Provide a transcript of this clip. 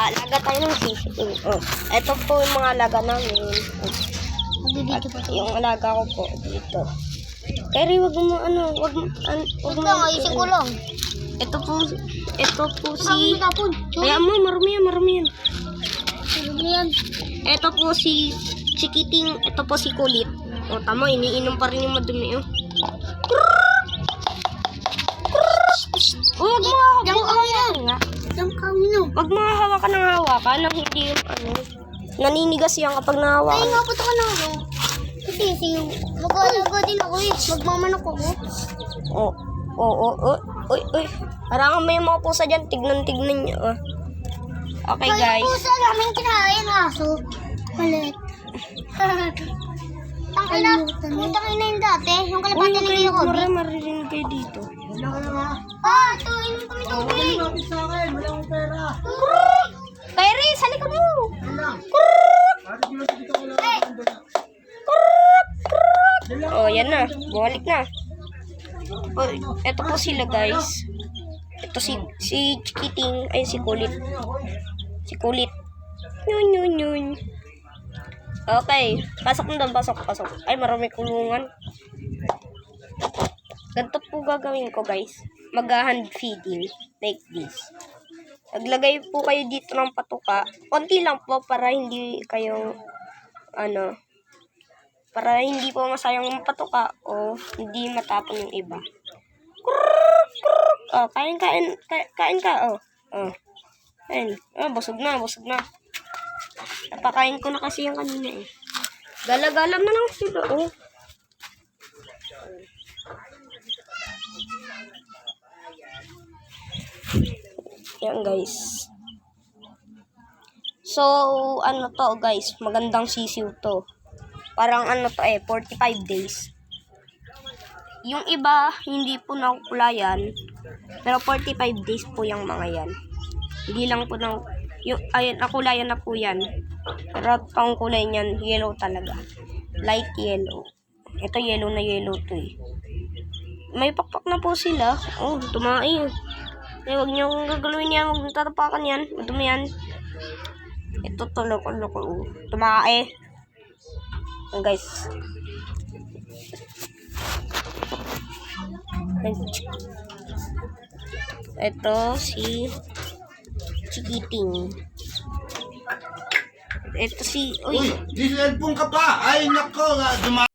Mag-aalaga tayo ng sisiting. Oh, ito po yung mga alaga namin. Dito pa. Yung alaga ko po dito. Kaya wag mo wag Wag lang, ayusin ko lang. Ito po Saan si... mo tapon? Kaya mo, marami yan. Ano yan? Ito po si Chikiting, ito po si Kulit. O, tama, iniinom pa rin yung madumi, oh. Huwag mo hawakan. Diyan kami no. Huwag mo hawakan ng hawakan nang hindi yung naninigas yan kapag Ay, nahawakan. ngapot ako na ako. Kasi mag-aalaga din ako eh. Magmamanok ako. Uy. Parang may mga pusa dyan. Tignan nyo. Oh. Okay, Kaya guys. pusa namin kinain aso. Palit. Ang ina yung dati. Yung kalapati na kayo ko. Maririnig kayo dito. Tuwin mo kami tubig. Kairis, halika mo. Oh, yan na. Bumalik na. Oh, eto po sila, guys. Ito si Chikiting. Ay, si Kulit. Si Kulit. Yun. Okay. Pasok na doon. Pasok. Ay, marami kulungan. Ganito po gagawin ko, guys. Mag-hand feeding. Like this. Naglagay po kayo dito ng patuka. Konti lang po para hindi kayong para hindi po masayang yung patuka o hindi matapon yung iba. Oh, kain ka. Oh. Ayun. Oh, busog na. Napakain ko na kasi yung kanina eh. Gala-gala na lang sila, oh. Yan, guys. So, guys, magandang sisiw to. Parang 45 days. Yung iba, hindi po nakukulayan. Pero 45 days po yung mga yan. Hindi lang po ayun, nakulayan na po yan. Pero ang kulay niyan, yellow talaga. Light yellow. Ito yellow na yellow to eh. May pakpak na po sila. Oh, tumae. Huwag niyo kung gagalawin yan. Huwag niyo tatapakan yan. Madumi yan. Ito to, loko. Tumae. Guys. Ito si Chikiting. Ito si... Uy, di cellphone ka pa. Ay, nako.